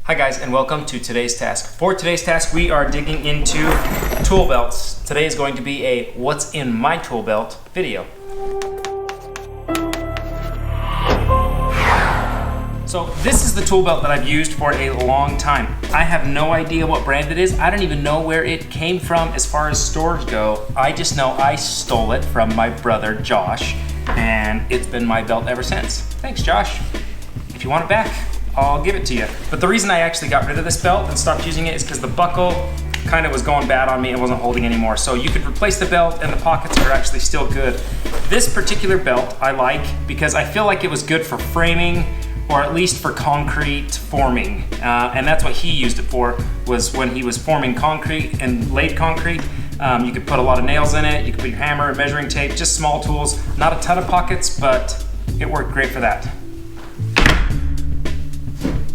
Hi guys, and welcome to today's task. For today's task, we are digging into tool belts. Today is going to be a what's in my tool belt video. So this is the tool belt that I've used for a long time. I have no idea what brand it is. I don't even know where it came from as far as stores go. I just know I stole it from my brother Josh, and it's been my belt ever since. Thanks, Josh. If you want it back, I'll give it to you. But the reason I actually got rid of this belt and stopped using it is because the buckle kind of was going bad on me and wasn't holding anymore. So you could replace the belt and the pockets are actually still good. This particular belt I like because I feel like it was good for framing or at least for concrete forming. And that's what he used it for, was when he was forming concrete and laid concrete. You could put a lot of nails in it, you could put your hammer, measuring tape, just small tools. Not a ton of pockets, but it worked great for that.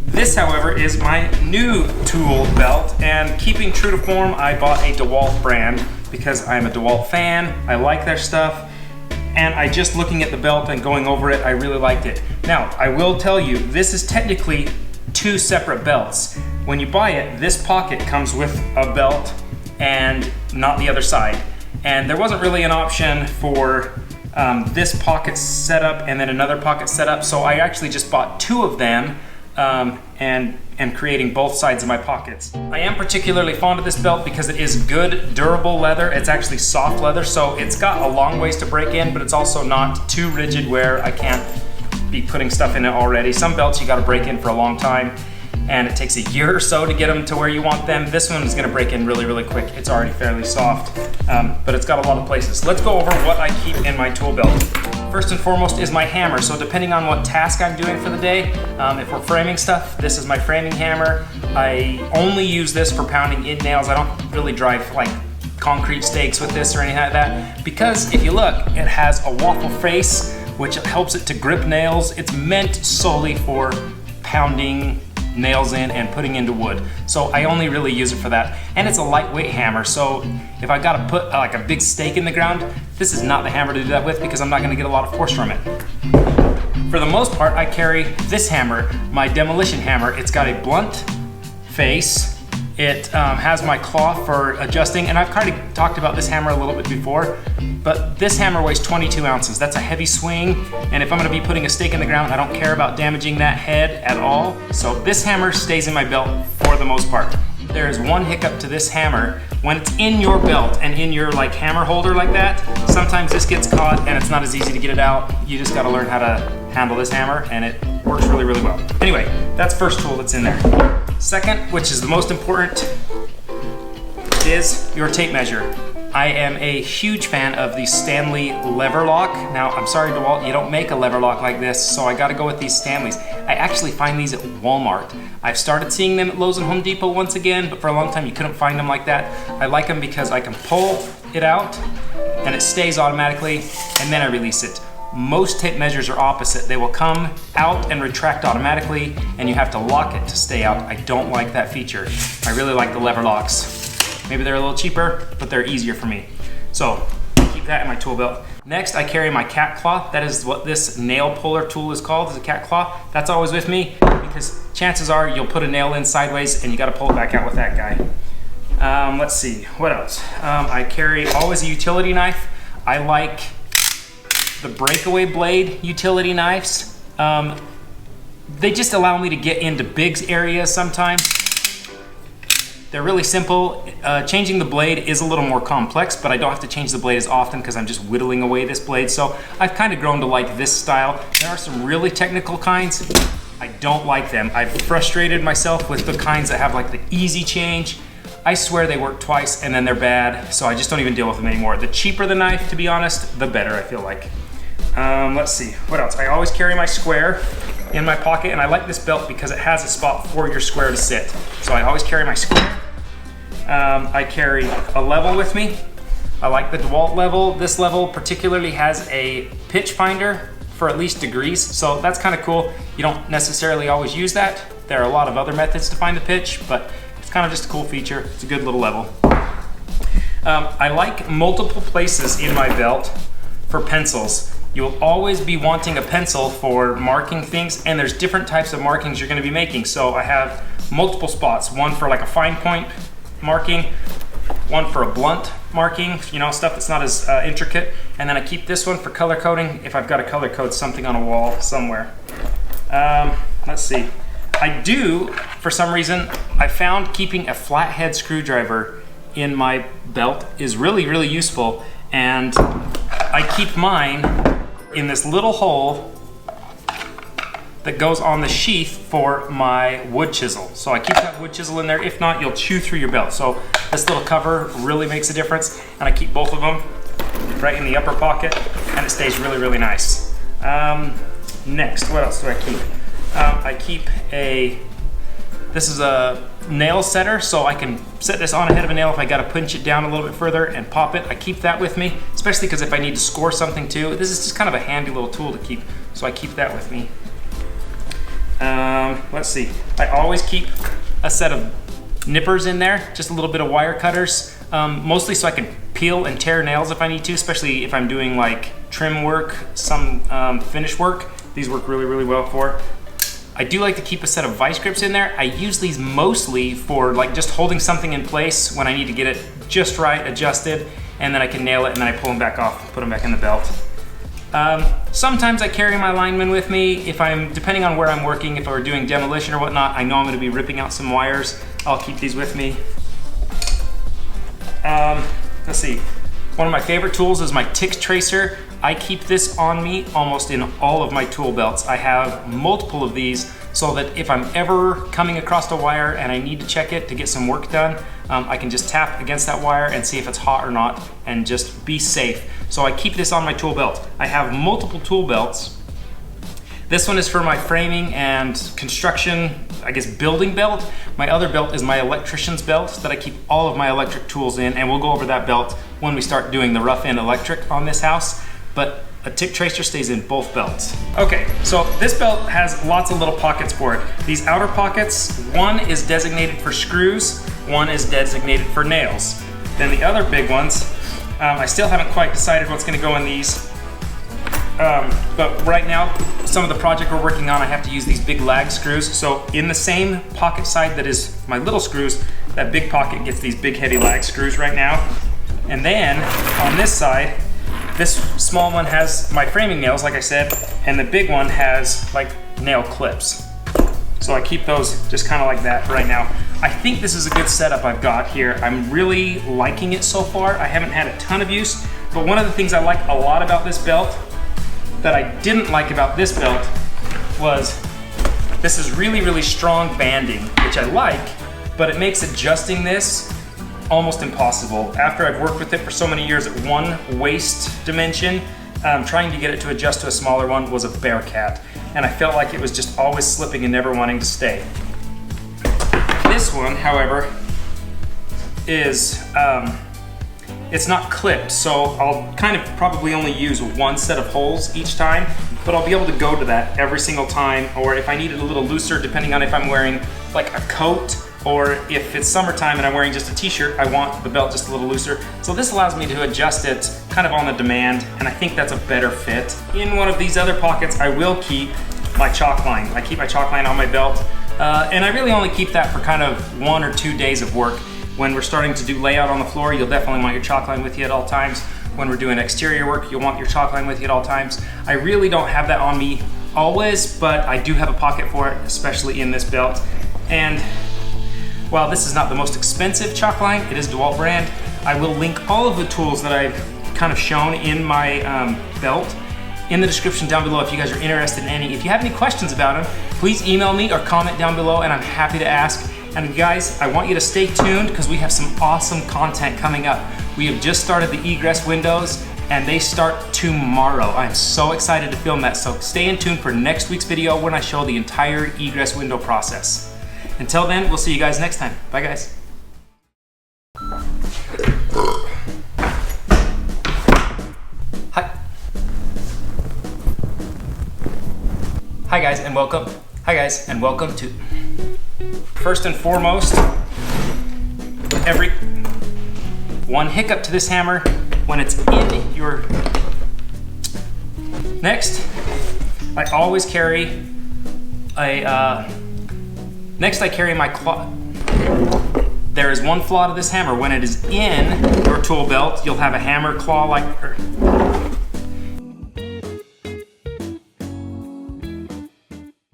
This, however, is my new tool belt, and keeping true to form, I bought a DeWalt brand because I'm a DeWalt fan. I like their stuff, and I just looking at the belt and going over it, I really liked it. Now, I will tell you, this is technically two separate belts. When you buy it, this pocket comes with a belt and not the other side. And there wasn't really an option for this pocket setup and then another pocket setup, so I actually just bought two of them. And creating both sides of my pockets. I am particularly fond of this belt because it is good, durable leather. It's actually soft leather, so it's got a long ways to break in, but it's also not too rigid where I can't be putting stuff in it already. Some belts you gotta break in for a long time, and it takes a year or so to get them to where you want them. This one is gonna break in really, really quick. It's already fairly soft, but it's got a lot of places. Let's go over what I keep in my tool belt. First and foremost is my hammer. So depending on what task I'm doing for the day, if we're framing stuff, this is my framing hammer. I only use this for pounding in nails. I don't really drive like concrete stakes with this or anything like that, because if you look, it has a waffle face, which helps it to grip nails. It's meant solely for pounding nails in and putting into wood. So I only really use it for that. And it's a lightweight hammer, so if I gotta put like a big stake in the ground, this is not the hammer to do that with because I'm not gonna get a lot of force from it. For the most part, I carry this hammer, my demolition hammer. It's got a blunt face. It has my claw for adjusting, and I've kind of talked about this hammer a little bit before, but this hammer weighs 22 ounces. That's a heavy swing, and if I'm gonna be putting a stake in the ground, I don't care about damaging that head at all. So this hammer stays in my belt for the most part. There is one hiccup to this hammer. When it's in your belt and in your like hammer holder like that, sometimes this gets caught and it's not as easy to get it out. You just gotta learn how to handle this hammer, and it works really, really well. Anyway, that's first tool that's in there. Second, which is the most important, is your tape measure. I am a huge fan of the Stanley lever lock. Now, I'm sorry, DeWalt, you don't make a lever lock like this, so I gotta go with these Stanleys. I actually find these at Walmart. I've started seeing them at Lowe's and Home Depot once again, but for a long time you couldn't find them like that. I like them because I can pull it out and it stays automatically, and then I release it. Most tape measures are opposite. They will come out and retract automatically, and you have to lock it to stay out. I don't like that feature. I really like the lever locks. Maybe they're a little cheaper, but they're easier for me. So keep that in my tool belt. Next, I carry my cat claw. That is what this nail puller tool is called, is a cat claw. That's always with me because chances are you'll put a nail in sideways and you gotta pull it back out with that guy. Let's see, what else? I carry always a utility knife. I like the breakaway blade utility knives. They just allow me to get into big areas sometimes. They're really simple. Changing the blade is a little more complex, but I don't have to change the blade as often because I'm just whittling away this blade. So I've kind of grown to like this style. There are some really technical kinds. I don't like them. I've frustrated myself with the kinds that have like the easy change. I swear they work twice and then they're bad, so I just don't even deal with them anymore. The cheaper the knife, to be honest, the better I feel like. Let's see, what else? I always carry my square in my pocket, and I like this belt because it has a spot for your square to sit. So I always carry my square. I carry a level with me. I like the DeWalt level. This level particularly has a pitch finder for at least degrees, so that's kind of cool. You don't necessarily always use that. There are a lot of other methods to find the pitch, but it's kind of just a cool feature. It's a good little level. I like multiple places in my belt for pencils. You'll always be wanting a pencil for marking things, and there's different types of markings you're gonna be making. So I have multiple spots. One for like a fine point marking, one for a blunt marking, you know, stuff that's not as intricate. And then I keep this one for color coding if I've got to color code something on a wall somewhere. Let's see. I do, for some reason, I found keeping a flathead screwdriver in my belt is really, really useful. And I keep mine in this little hole that goes on the sheath for my wood chisel. So I keep that wood chisel in there. If not, you'll chew through your belt. So this little cover really makes a difference. And I keep both of them right in the upper pocket, and it stays really, really nice. Next, what else do I keep? I keep this is a nail setter, so I can set this on ahead of a nail if I gotta pinch it down a little bit further and pop it. I keep that with me, especially because if I need to score something too. This is just kind of a handy little tool to keep, so I keep that with me. Let's see, I always keep a set of nippers in there, just a little bit of wire cutters, mostly so I can peel and tear nails if I need to, especially if I'm doing like trim work, some finish work. These work really, really well for. I do like to keep a set of vice grips in there. I use these mostly for like just holding something in place when I need to get it just right, adjusted, and then I can nail it and then I pull them back off, put them back in the belt. Sometimes I carry my lineman with me if depending on where I'm working, if I were doing demolition or whatnot, I know I'm gonna be ripping out some wires, I'll keep these with me. Let's see, one of my favorite tools is my tick tracer. I keep this on me almost in all of my tool belts. I have multiple of these so that if I'm ever coming across a wire and I need to check it to get some work done, I can just tap against that wire and see if it's hot or not and just be safe. So I keep this on my tool belt. I have multiple tool belts. This one is for my framing and construction, I guess, building belt. My other belt is my electrician's belt that I keep all of my electric tools in, and we'll go over that belt when we start doing the rough end electric on this house. But a tick tracer stays in both belts. Okay, so this belt has lots of little pockets for it. These outer pockets, one is designated for screws, one is designated for nails. Then the other big ones, I still haven't quite decided what's gonna go in these. But right now, some of the project we're working on, I have to use these big lag screws. So in the same pocket side that is my little screws, that big pocket gets these big heavy lag screws right now. And then on this side, this small one has my framing nails, like I said, and the big one has like nail clips. So I keep those just kind of like that right now. I think this is a good setup I've got here. I'm really liking it so far. I haven't had a ton of use, but one of the things I like a lot about this belt that I didn't like about this belt was this is really, really strong banding, which I like, but it makes adjusting this almost impossible. After I've worked with it for so many years at one waist dimension, trying to get it to adjust to a smaller one was a bear cat. And I felt like it was just always slipping and never wanting to stay. This one, however, is, it's not clipped, so I'll kind of probably only use one set of holes each time, but I'll be able to go to that every single time, or if I need it a little looser, depending on if I'm wearing like a coat, or if it's summertime and I'm wearing just a t-shirt, I want the belt just a little looser. So this allows me to adjust it kind of on the demand, and I think that's a better fit. In one of these other pockets, I will keep my chalk line. I keep my chalk line on my belt, and I really only keep that for kind of 1 or 2 days of work. When we're starting to do layout on the floor, you'll definitely want your chalk line with you at all times. When we're doing exterior work, you'll want your chalk line with you at all times. I really don't have that on me always, but I do have a pocket for it, especially in this belt. And while this is not the most expensive chalk line, it is DeWalt brand. I will link all of the tools that I've kind of shown in my belt in the description down below if you guys are interested in any. If you have any questions about them, please email me or comment down below and I'm happy to ask. And guys, I want you to stay tuned because we have some awesome content coming up. We have just started the egress windows and they start tomorrow. I'm so excited to film that, so stay in tune for next week's video when I show the entire egress window process. Until then, we'll see you guys next time. Bye guys. Hi. Hi guys and welcome. Hi guys and welcome to, first and foremost, every one hiccup to this hammer when it's in your, next, I always carry a Next I carry my claw. There is one flaw to this hammer. When it is in your tool belt, you'll have a hammer claw like,